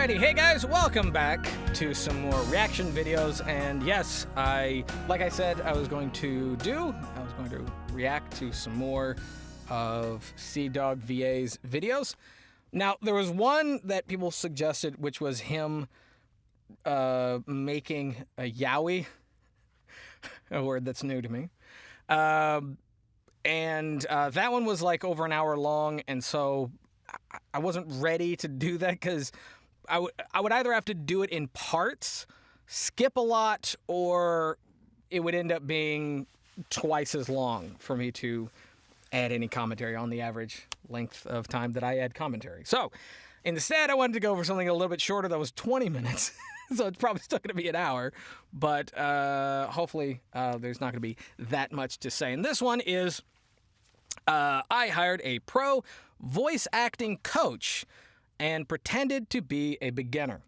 Alrighty, hey guys, welcome back to some more reaction videos. And yes, like I said, I was going to react to some more of CDawgVA's videos. Now, there was one that people suggested, which was him making a yaoi, a word that's new to me. And that one was like over an hour long, and so I wasn't ready to do that because I would either have to do it in parts, skip a lot, or it would end up being twice as long for me to add any commentary on the average length of time that I add commentary. So instead, I wanted to go for something a little bit shorter that was 20 minutes. So it's probably still going to be an hour, but hopefully there's not going to be that much to say. And this one is I hired a pro voice acting coach and pretended to be a beginner.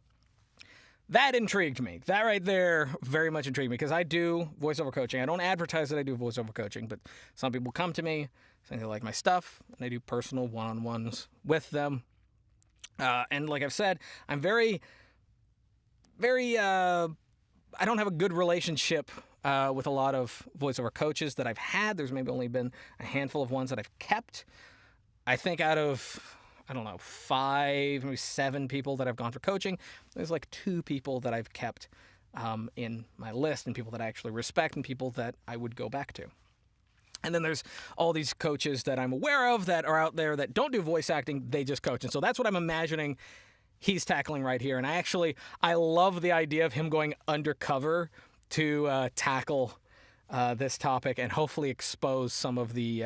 That intrigued me. That right there very much intrigued me because I do voiceover coaching. I don't advertise that I do voiceover coaching, but some people come to me saying they like my stuff, and I do personal one-on-ones with them. And like I've said, I'm very, I don't have a good relationship with a lot of voiceover coaches that I've had. There's maybe only been a handful of ones that I've kept. I think out of, I don't know, 5, maybe 7 people that I've gone for coaching, there's like 2 people that I've kept in my list, and people that I actually respect and people that I would go back to. And then there's all these coaches that I'm aware of that are out there that don't do voice acting, they just coach. And so that's what I'm imagining he's tackling right here. And I love the idea of him going undercover to tackle this topic and hopefully expose some of the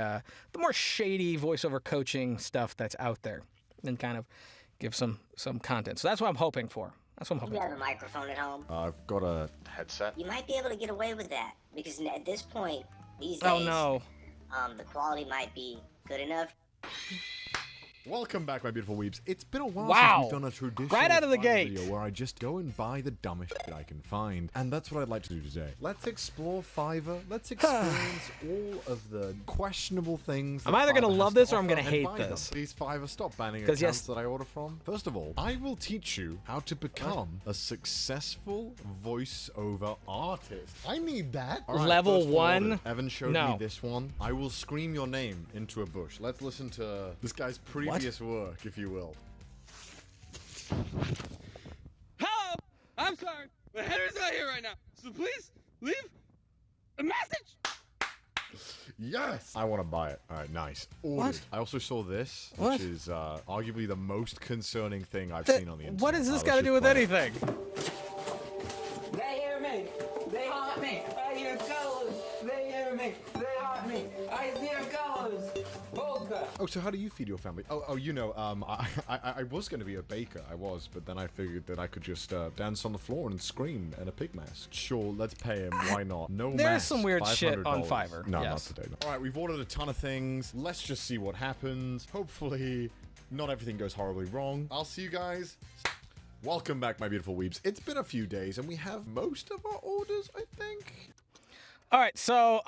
more shady voiceover coaching stuff that's out there and kind of give some content. So that's what I'm hoping for. That's what I'm hoping You for. have a microphone at home? I've got a headset. You might be able to get away with that because at this point, these days, Oh no. The quality might be good enough. Welcome back, my beautiful weebs. It's been a while Wow. since we've done a traditional Right out of the Fiverr gate. video where I just go and buy the dumbest shit I can find. And that's what I'd like to do today. Let's explore Fiverr. Let's experience all of the questionable things. I'm either going to love this or I'm gonna hate buy them. this. Please, Fiverr, stop banning 'Cause accounts yes- that I order from. First of all, I will teach you how to become a successful voiceover artist. I need that. All right, Level first 1? order. Evan showed No. me this one. I will scream your name into a bush. Let's listen to this guy's previous work, if you will. Hello! I'm sorry, but Henry's not here right now, so please leave a message! Yes! I want to buy it. All right, nice. Ordered. What? I also saw this, What? which is arguably the most concerning thing I've seen on the internet. What does this Let's got to just do with play it. anything? They hear me. They haunt me. I hear colors. They hear me. They haunt me. I hear colors. Polka. Oh, so how do you feed your family? Oh, you know, I was going to be a baker. I was, but then I figured that I could just dance on the floor and scream in a pig mask. Sure, let's pay him. Why not? No There's mask, some weird shit $500. on Fiverr, No, yes. not today. All right, we've ordered a ton of things. Let's just see what happens. Hopefully, not everything goes horribly wrong. I'll see you guys. Welcome back, my beautiful weebs. It's been a few days, and we have most of our orders, I think. All right, so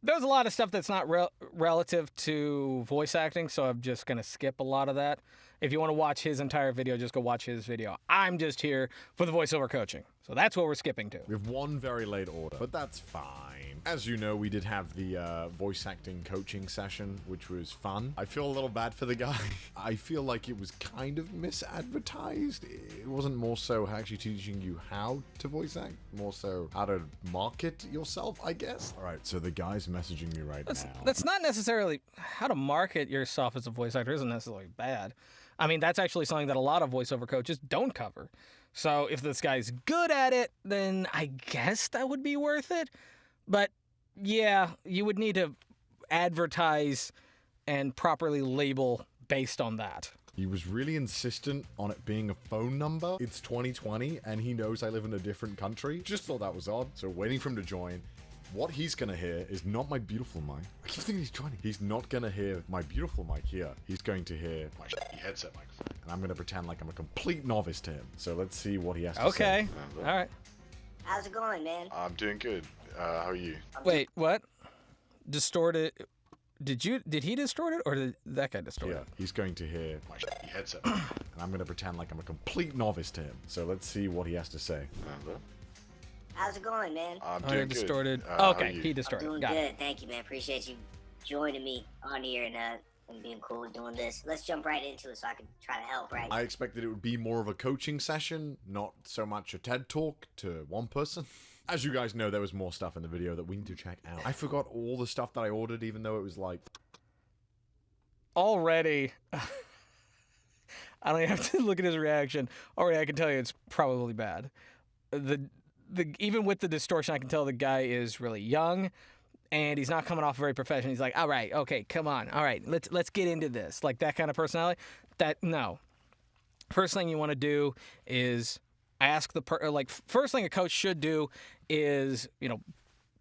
there's a lot of stuff that's not relative to voice acting, so I'm just going to skip a lot of that. If you want to watch his entire video, just go watch his video. I'm just here for the voiceover coaching, so that's what we're skipping to. We have one very late order, but that's fine. As you know, we did have the voice acting coaching session, which was fun. I feel a little bad for the guy. I feel like it was kind of misadvertised. It wasn't more so actually teaching you how to voice act, more so how to market yourself, I guess. All right, so the guy's messaging me right now. That's not necessarily how to market yourself as a voice actor isn't necessarily bad. I mean, that's actually something that a lot of voiceover coaches don't cover. So if this guy's good at it, then I guess that would be worth it. But yeah, you would need to advertise and properly label based on that. He was really insistent on it being a phone number. It's 2020, and he knows I live in a different country. Just thought that was odd. So waiting for him to join. What he's gonna hear is not my beautiful mic. I keep thinking he's joining. He's not gonna hear my beautiful mic here. He's going to hear my shitty headset microphone. And I'm gonna pretend like I'm a complete novice to him. So let's see what he has to say. Okay, all right. How's it going, man? I'm doing good. How are you? Wait, what? Distorted Did he distort it, or did that guy distort Yeah, it? he's going to hear my headset, and I'm going to pretend like I'm a complete novice to him. So let's see what he has to say. How's it going, man? I'm Oh, doing you're good. distorted. How are Okay, you? he I'm distorted. doing Got good. it. Thank you, man. Appreciate you joining me on here and being cool and doing this. Let's jump right into it so I can try to help, right? I expected it would be more of a coaching session, not so much a TED talk to one person. As you guys know, there was more stuff in the video that we need to check out. I forgot all the stuff that I ordered, even though it was like... Already, I don't even have to look at his reaction. Already, I can tell you it's probably bad. Even with the distortion, I can tell the guy is really young, and he's not coming off very professional. He's like, all right, okay, come on, all right, let's get into this. Like that kind of personality. No. First thing you want to do is ask first thing a coach should do is,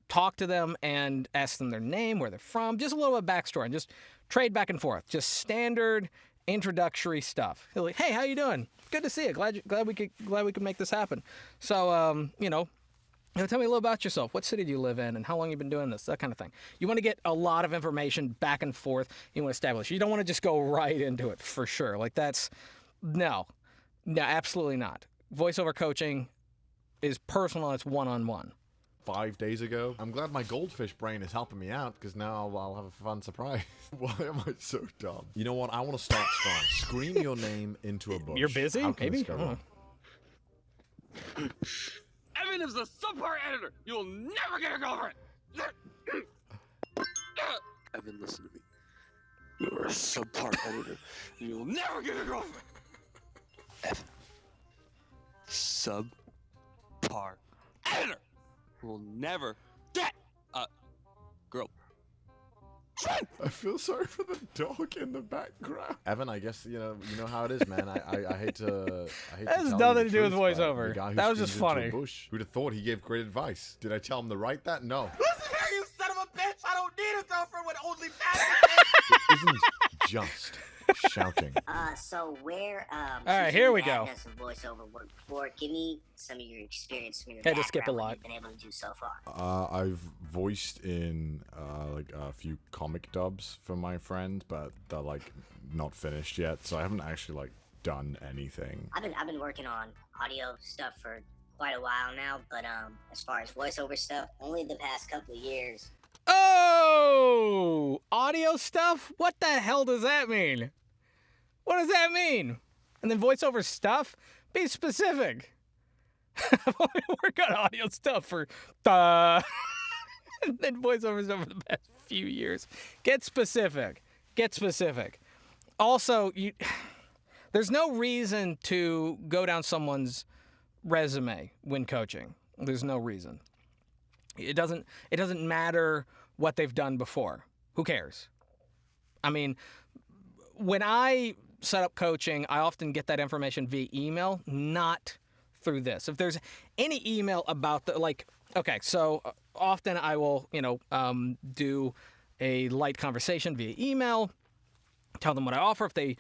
talk to them and ask them their name, where they're from, just a little bit of backstory, and just trade back and forth. Just standard introductory stuff. He'll like, hey, how you doing? Good to see you. Glad we could make this happen. So, tell me a little about yourself. What city do you live in, and how long you been doing this? That kind of thing. You want to get a lot of information back and forth. You want to establish. You don't want to just go right into it for sure. Like that's no, absolutely not. Voiceover coaching is personal. It's one-on-one. 5 days ago. I'm glad my goldfish brain is helping me out, because now I'll have a fun surprise. Why am I so dumb? You know what? I want to start strong. Scream your name into a bush. You're busy? How can Maybe? this go wrong? Evan is a subpar editor. You'll never get a girlfriend. Evan, listen to me. You're a subpar editor. And you'll never get a girlfriend. Evan. Subpar editor. Will never get a girl. I feel sorry for the dog in the background. Evan, I guess you know how it is, man. I hate to. That has nothing to do with voiceover. That was just funny. Who'd have thought he gave great advice? Did I tell him to write that? No. Listen here, you son of a bitch! I don't need a girlfriend with only fat. It isn't just shouting. So where, All right, here we go. Done some voiceover work before. Give me some of your experience, some of your Had to skip a background, what lot. you've been able to do so far. I've voiced in like a few comic dubs for my friend, but they're like not finished yet, so I haven't actually like done anything. I've been working on audio stuff for quite a while now, but as far as voiceover stuff, only the past couple of years. Oh, audio stuff? What the hell does that mean? What does that mean? And then voiceover stuff? Be specific. I've only worked on audio stuff for and then voiceover stuff for the past few years. Get specific. Get specific. Also, there's no reason to go down someone's resume when coaching. There's no reason. It doesn't matter what they've done before. Who cares? I mean, when I set up coaching, I often get that information via email, not through this. If there's any email about so often I will, do a light conversation via email, tell them what I offer. If they,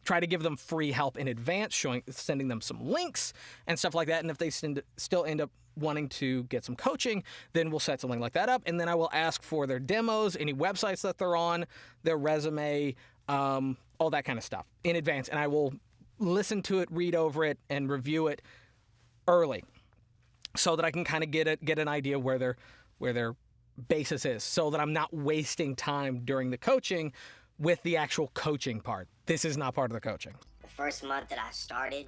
try to give them free help in advance, sending them some links and stuff like that. And if they still end up wanting to get some coaching, then we'll set something like that up. And then I will ask for their demos, any websites that they're on, their resume, all that kind of stuff in advance. And I will listen to it, read over it, and review it early so that I can kind of get an idea where their basis is, so that I'm not wasting time during the coaching with the actual coaching part. This is not part of the coaching. The first month that I started,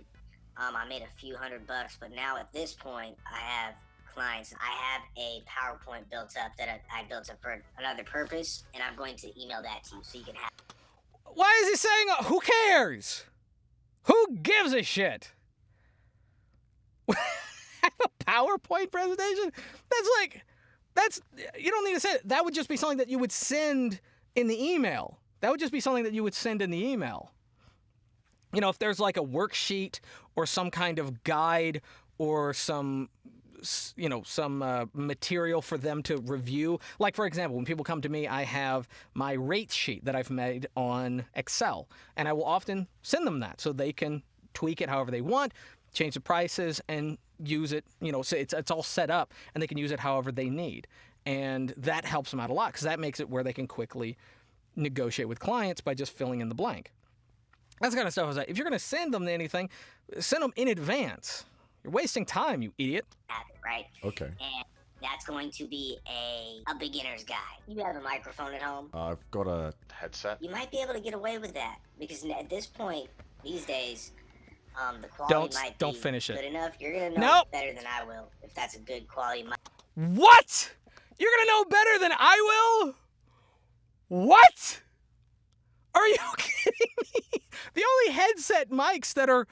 I made a few $100, but now at this point, I have clients. I have a PowerPoint built up that I built up for another purpose, and I'm going to email that to you so you can have. Why is he saying, who cares? Who gives a shit? Have a PowerPoint presentation? You don't need to say it. That would just be something that you would send in the email. That would just be something that you would send in the email. If there's like a worksheet or some kind of guide or some material for them to review. Like, for example, when people come to me, I have my rates sheet that I've made on Excel, and I will often send them that so they can tweak it however they want, change the prices, and use it, so it's all set up, and they can use it however they need. And that helps them out a lot because that makes it where they can quickly negotiate with clients by just filling in the blank. That's the kind of stuff. If you're going to send them anything, send them in advance. You're wasting time, you idiot. Right? Okay. And that's going to be a beginner's guide. You have a microphone at home? I've got a headset. You might be able to get away with that because at this point, these days, the quality might don't be finish it. good enough. You're going to know Nope. better than I will if that's a good quality mic. What? You're going to know better than I will? What? Are you kidding me? The only headset mics that are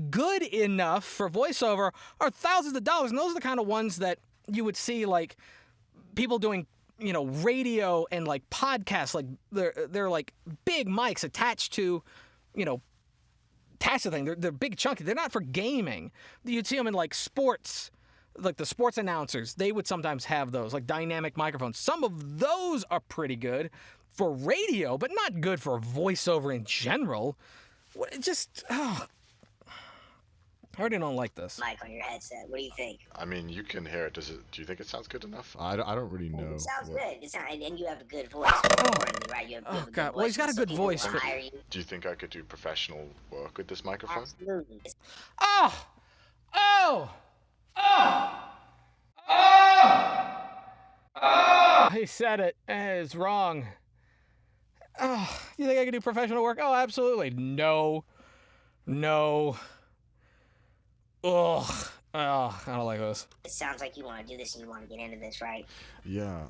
good enough for voiceover are thousands of dollars, and those are the kind of ones that you would see like people doing, radio and like podcasts. Like they're like big mics attached to, attached to thing. They're big chunky. They're not for gaming. You'd see them in like sports. Like the sports announcers, they would sometimes have those, like dynamic microphones. Some of those are pretty good for radio, but not good for voiceover in general. I already don't like this. Mic on your headset. What do you think? I mean, you can hear it. Do you think it sounds good enough? I don't really know. It sounds what- good. And you have a good voice. Importantly, right? You have a good God. voice. Well, he's got a so good people voice, will but- hire you. Do you think I could do professional work with this microphone? Absolutely. He said it. It's wrong. Oh, you think I could do professional work? Oh, absolutely. No. Ugh. Oh, I don't like this. It sounds like you want to do this and you want to get into this, right? Yeah.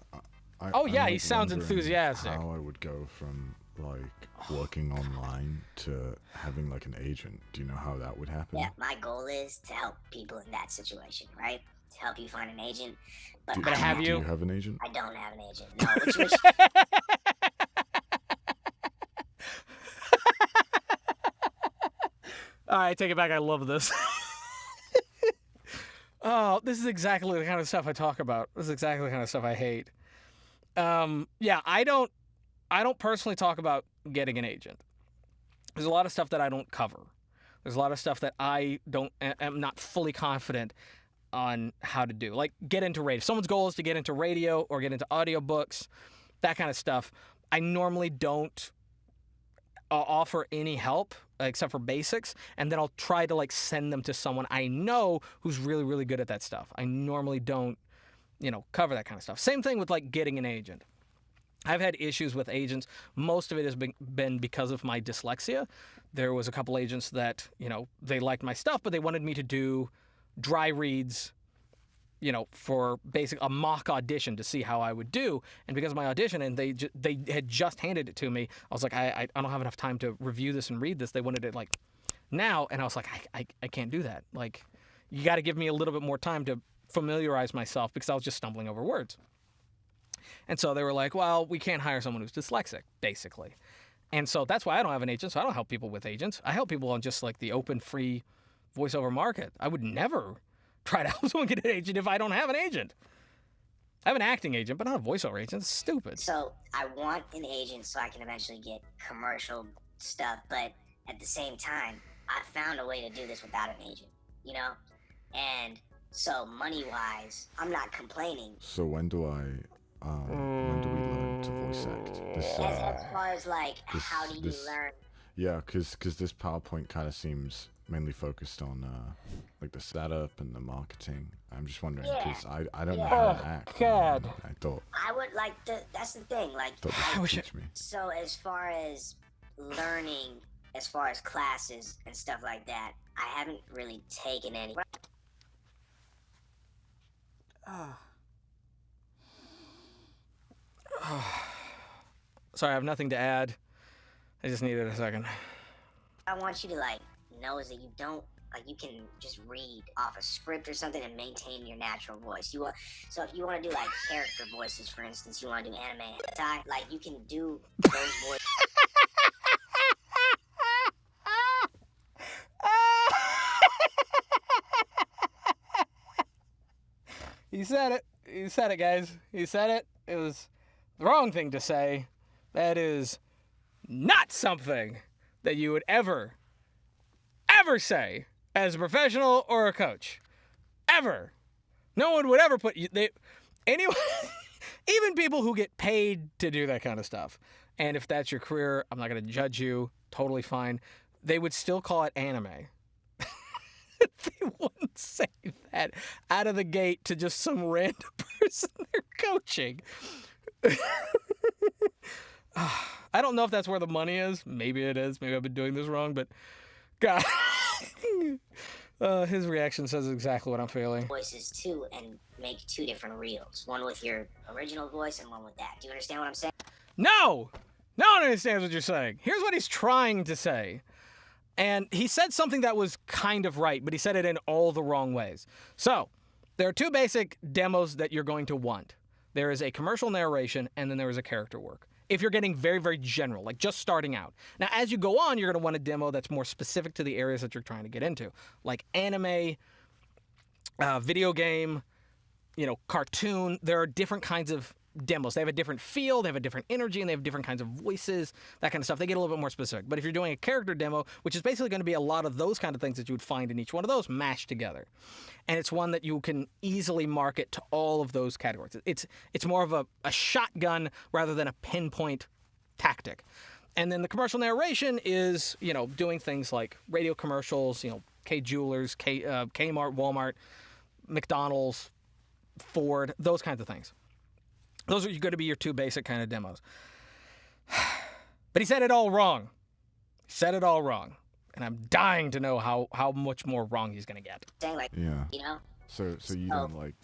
Oh, yeah, I'm, he like, sounds wondering enthusiastic. How I would go from like working online to having like an agent. Do you know how that would happen? Yeah, my goal is to help people in that situation, right? To help you find an agent. But Do, But I, do, have do you? you have an agent? I don't have an agent. No, which All right, take it back. I love this. Oh, this is exactly the kind of stuff I talk about. This is exactly the kind of stuff I hate. Yeah, I don't personally talk about getting an agent. There's a lot of stuff that I don't cover. There's a lot of stuff that I am not fully confident on how to do. Like get into radio. If someone's goal is to get into radio or get into audiobooks, that kind of stuff. I normally don't offer any help except for basics, and then I'll try to like send them to someone I know who's really, really good at that stuff. I normally don't, cover that kind of stuff. Same thing with like getting an agent. I've had issues with agents. Most of it has been because of my dyslexia. There was a couple agents that, they liked my stuff, but they wanted me to do dry reads, for a mock audition to see how I would do. And because of my audition, and they had just handed it to me, I was like, I don't have enough time to review this and read this. They wanted it like now, and I was like, I can't do that. Like, you got to give me a little bit more time to familiarize myself because I was just stumbling over words. And so they were like, well, we can't hire someone who's dyslexic, basically. And so that's why I don't have an agent. So I don't help people with agents. I help people on just like the open, free voiceover market. I would never try to help someone get an agent if I don't have an agent. I have an acting agent, but not a voiceover agent. It's stupid. So I want an agent so I can eventually get commercial stuff, but at the same time, I found a way to do this without an agent, And so money-wise, I'm not complaining. So when do we learn to voice act? As far as like, how do you this- learn? Yeah, because this PowerPoint kind of seems mainly focused on like the setup and the marketing. I'm just wondering because I don't know how to act. God. I thought I would like that's the thing. Like, you could teach me. so as far as learning, as far as classes and stuff like that, I haven't really taken any. Sorry, I have nothing to add. I just needed a second. I want you to know is that you don't you can just read off a script or something and maintain your natural voice. So if you want to do character voices, for instance, you want to do anime hentai, you can do those voices. He said it. He said it, guys. He said it. It was the wrong thing to say. That is not something that you would ever say as a professional or a coach. Ever. No one would ever put you. Anyone even people who get paid to do that kind of stuff. And if that's your career, I'm not going to judge you. Totally fine. They would still call it anime. They wouldn't say that out of the gate to just some random person they're coaching. I don't know if that's where the money is. Maybe it is. Maybe I've been doing this wrong, but God. His reaction says exactly what I'm feeling. Voices too, and make 2 different reels. One with your original voice and one with that. Do you understand what I'm saying? No! No one understands what you're saying. Here's what he's trying to say. And he said something that was kind of right, but he said it in all the wrong ways. So, there are 2 basic demos that you're going to want. There is a commercial narration, and then there is a character work. If you're getting very, very general, like just starting out. Now, as you go on, you're going to want a demo that's more specific to the areas that you're trying to get into. Like anime, video game, cartoon. There are different kinds of demos. They have a different feel, they have a different energy, and they have different kinds of voices, that kind of stuff. They get a little bit more specific. But if you're doing a character demo, which is basically going to be a lot of those kind of things that you would find in each one of those mashed together. And it's one that you can easily market to all of those categories. It's more of a shotgun rather than a pinpoint tactic. And then the commercial narration is, doing things like radio commercials, K Jewelers, Kmart, Walmart, McDonald's, Ford, those kinds of things. Those are going to be your 2 basic kind of demos. But he said it all wrong. He said it all wrong. And I'm dying to know how much more wrong he's going to get. Saying like, Yeah. So you don't like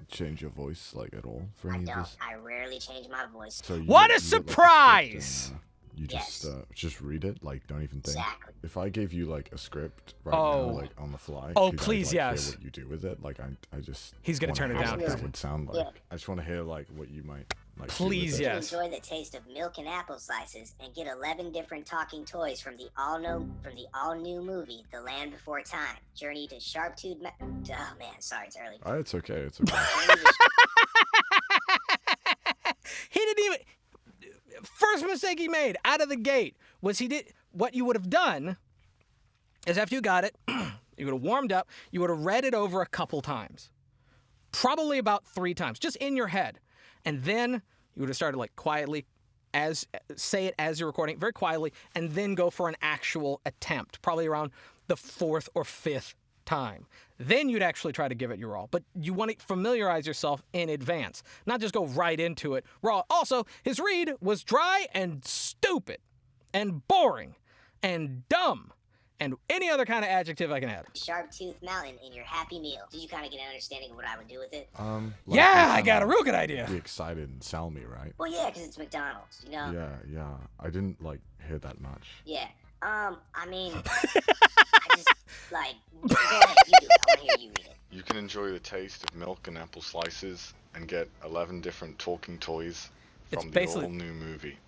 change your voice like at all for any of this? I rarely change my voice. So What a you get, surprise! You just read it, like don't even think. Exactly. If I gave you like a script right now, like on the fly, Oh, could please, I, like, yes. hear what you do with it? Like I just. He's gonna wanna turn it hear down. What that would sound like. Yeah. I just want to hear like what you might like. do Please, with it. yes. Enjoy the taste of milk and apple slices and get 11 different talking toys from the all-new movie The Land Before Time. Journey to Sharp-Tooth oh man, sorry, it's early. It's okay. It's okay. He didn't even... First mistake he made out of the gate was what you would have done is after you got it, you would have warmed up, you would have read it over a couple times. Probably about 3 times, just in your head. And then you would have started like quietly, say it as you're recording, very quietly, and then go for an actual attempt, probably around the 4th or 5th time. Then you'd actually try to give it your all. But you want to familiarize yourself in advance, not just go right into it raw. Also, his read was dry and stupid and boring and dumb and any other kind of adjective I can add. Sharp-Tooth Mountain in your Happy Meal. Did you kind of get an understanding of what I would do with it? Like Yeah, you I got a kinda real good idea. Be excited and sell me, right? Well, yeah, because it's McDonald's, Yeah. I didn't like hear that much. Yeah. I mean, I just, like, go ahead, you do it. I want to hear you read it. You can enjoy the taste of milk and apple slices and get 11 different talking toys It's from the basically- all-new movie,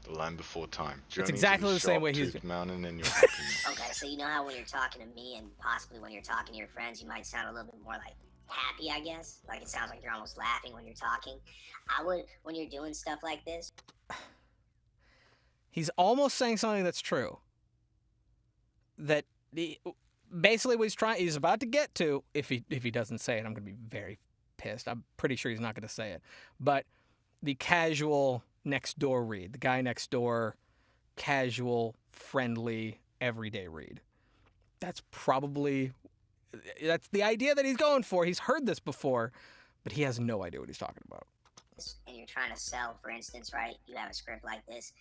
The Land Before Time. It's exactly the same way he's... Sharp-Toothed Mountain in your Happy Meal. Okay, so you know how when you're talking to me and possibly when you're talking to your friends, you might sound a little bit more like happy, I guess? Like it sounds like you're almost laughing when you're talking. I would, when you're doing stuff like this. He's almost saying something that's true. That basically what he's about to get to, if he doesn't say it, I'm going to be very pissed. I'm pretty sure he's not going to say it. But the casual next door read, the guy next door, casual, friendly, everyday read. That's the idea that he's going for. He's heard this before, but he has no idea what he's talking about. And you're trying to sell, for instance, right? You have a script like this.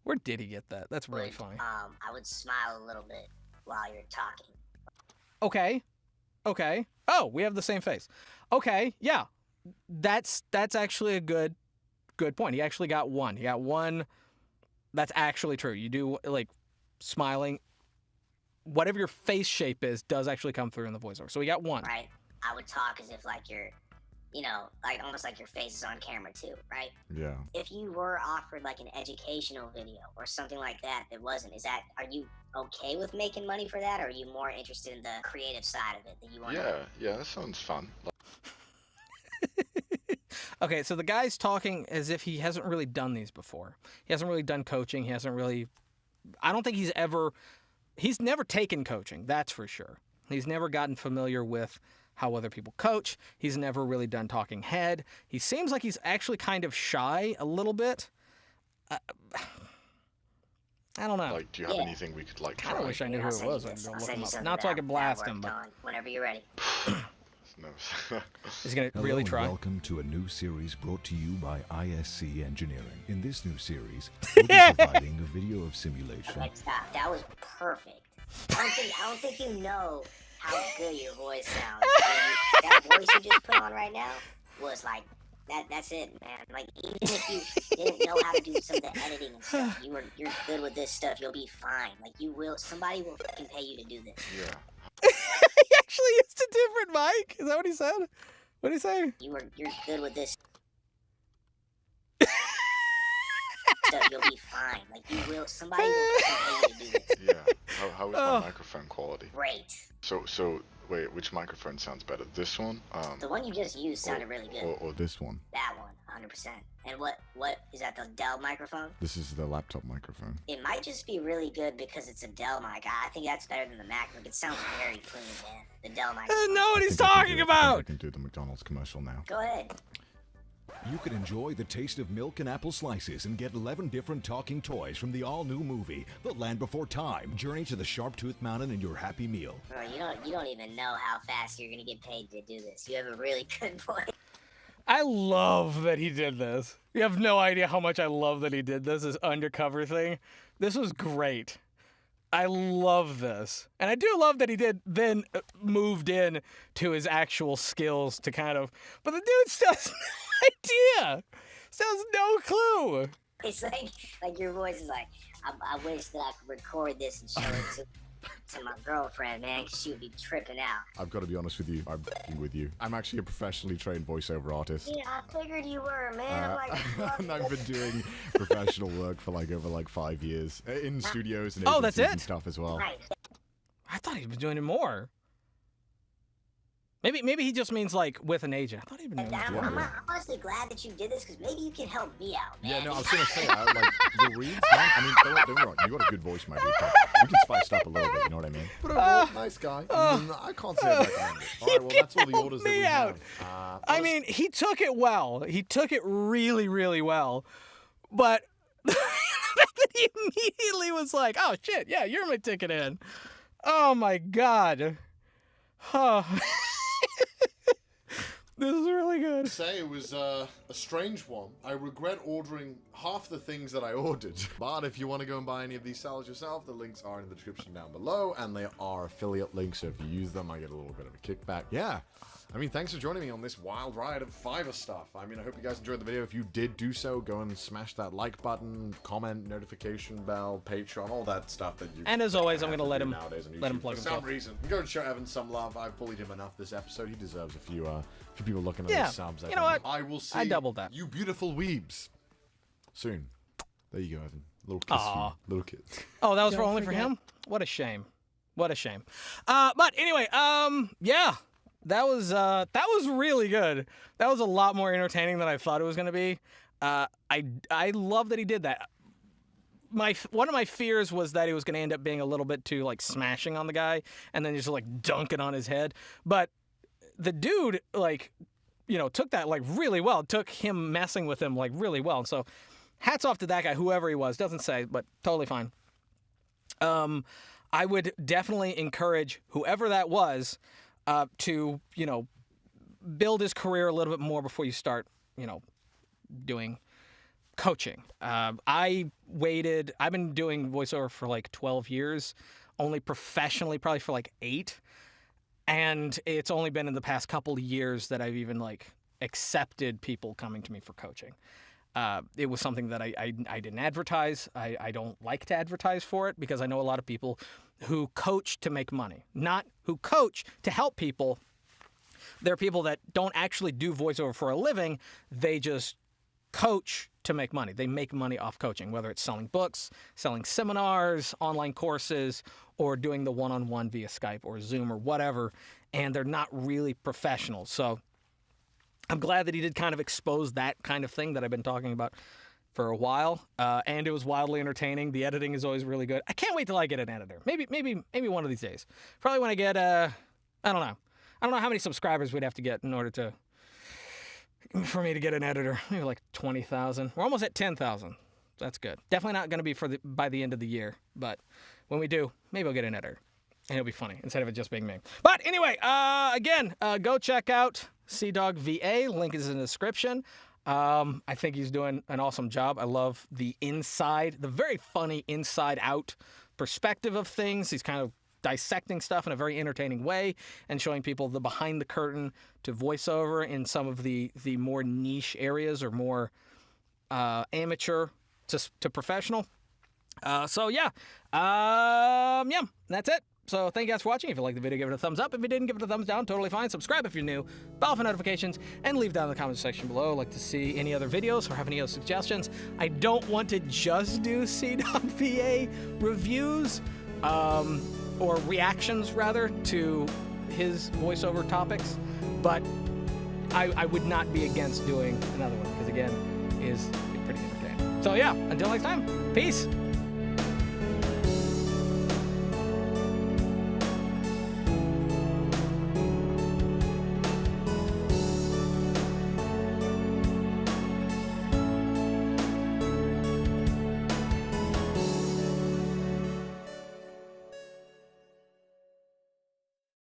Where did he get that? That's really funny. I would smile a little bit while you're talking. Okay. Oh, we have the same face. Okay, yeah. That's actually a good point. He actually got one. He got one. That's actually true. You do, like, smiling. Whatever your face shape is does actually come through in the voiceover. So we got one. Right. I would talk as if like you're, like almost like your face is on camera too, right? Yeah. If you were offered like an educational video or something like that wasn't, are you okay with making money for that, or are you more interested in the creative side of it that you want? Yeah, that sounds fun. Okay, so the guy's talking as if he hasn't really done these before. He hasn't really done coaching. He hasn't really... I don't think he's never taken coaching, that's for sure. He's never gotten familiar with how other people coach. He's never really done talking head. He seems like he's actually kind of shy a little bit. I don't know. Like, do you have anything we could like I kind of try? wish I knew who it was. I could go look him up. Not so I could blast him, but Whenever you're ready. No. he's gonna Hello really and try. welcome to a new series brought to you by ISC Engineering. In this new series, we'll be providing a video of simulation. Like, stop. That was perfect. I don't think you know how good your voice sounds. That voice you just put on right now was like, that's it, man. Like, even if you didn't know how to do some of the editing and stuff, you're good with this stuff. You'll be fine. Like, somebody will fucking pay you to do this. Yeah. He actually used a different mic. Is that what he said? What did he say? You're good with this stuff. You'll be fine. Like, somebody will fucking pay you to do this. Yeah. How is my microphone quality? Great. So wait, which microphone sounds better? This one? The one you just used sounded really good. Or this one. That one, 100%. And what is that, the Dell microphone? This is the laptop microphone. It might just be really good because it's a Dell mic. I think that's better than the MacBook. It sounds very clean, man. The Dell I microphone. know what I he's think I can talking do it. I think about. I can do the McDonald's commercial now. Go ahead. You can enjoy the taste of milk and apple slices and get 11 different talking toys from the all-new movie, The Land Before Time. Journey to the Sharp-Toothed Mountain and your happy meal. Bro, you don't even know how fast you're gonna get paid to do this. You have a really good voice. I love that he did this. You have no idea how much I love that he did this undercover thing. This was great. I love this. And I do love that he did then moved in to his actual skills to kind of, but the dude still has no idea. Still has no clue. It's like your voice is like, I wish that I could record this and show it to my girlfriend, man, 'cause she would be tripping out. I've got to be honest with you. I'm f***ing with you. I'm actually a professionally trained voiceover artist. Yeah, I figured you were, man. I'm like, And I've been doing professional work for over 5 years in studios and Oh, that's agencies and it? stuff as well. right. I thought he was doing it more. Maybe he just means like with an agent. I thought he'd been doing And it I'm more. honestly glad that you did this because maybe you can help me out, man. Yeah, no, I was gonna say, the reads, man. I mean, don't get me wrong, you got a good voice, my dude. But you can spice it up a little bit, you know what I mean? But overall, nice guy. I can't say I recommend it. All right, well, that's all the orders that we have. I mean, he took it well. He took it really, really well. But the fact that he immediately was like, oh, shit, yeah, you're my ticket in. Oh, my God. Oh. This is really good. Say it was a strange one. I regret ordering half the things that I ordered. But if you want to go and buy any of these salads yourself, the links are in the description down below, and they are affiliate links, so if you use them, I get a little bit of a kickback. Yeah. I mean, thanks for joining me on this wild ride of Fiverr stuff. I mean, I hope you guys enjoyed the video. If you did do so, go and smash that like button, comment, notification bell, Patreon, all that stuff that you. And as always, I'm have gonna to let do him nowadays on let him YouTube. plug For himself. some reason, go and show Evan some love. I've bullied him enough this episode. He deserves a few people looking at Yeah, his subs. you know what? I will see. I doubled that. You beautiful weebs. Soon. There you go, Evan. Little kiss for Aw. you. Little kid. Oh, that was for only for him? What a shame. What a shame. But anyway, yeah. That was really good. That was a lot more entertaining than I thought it was gonna be. I love that he did that. One of my fears was that he was gonna end up being a little bit too like smashing on the guy and then just like dunking on his head. But the dude took that like really well. Took him messing with him like really well. And so hats off to that guy, whoever he was. Doesn't say, but totally fine. I would definitely encourage whoever that was to, build his career a little bit more before you start, doing coaching. I've been doing voiceover for like 12 years, only professionally probably for like 8. And it's only been in the past couple of years that I've even like accepted people coming to me for coaching. It was something that I didn't advertise. I don't like to advertise for it because I know a lot of people who coach to make money, not who coach to help people. There are people that don't actually do voiceover for a living. They just coach to make money. They make money off coaching, whether it's selling books, selling seminars, online courses, or doing the one-on-one via Skype or Zoom or whatever, and they're not really professionals. So I'm glad that he did kind of expose that kind of thing that I've been talking about for a while, and it was wildly entertaining. The editing is always really good. I can't wait till I get an editor. Maybe one of these days. Probably when I get I don't know. I don't know how many subscribers we'd have to get in order for me to get an editor. Maybe like 20,000. We're almost at 10,000. That's good. Definitely not going to be by the end of the year, but when we do, maybe I'll get an editor. And it'll be funny instead of it just being me. But anyway, again, go check out CDawgVA. Link is in the description. I think he's doing an awesome job. I love the very funny inside-out perspective of things. He's kind of dissecting stuff in a very entertaining way and showing people the behind the curtain to voiceover in some of the more niche areas or more amateur to professional. So yeah, that's it. So thank you guys for watching. If you liked the video, give it a thumbs up. If you didn't, give it a thumbs down. Totally fine. Subscribe if you're new. Bell for notifications. And leave down in the comment section below. Like to see any other videos or have any other suggestions. I don't want to just do CDawgVA reviews, or reactions rather, to his voiceover topics. But I would not be against doing another one because, again, is pretty entertaining. So yeah, until next time, peace.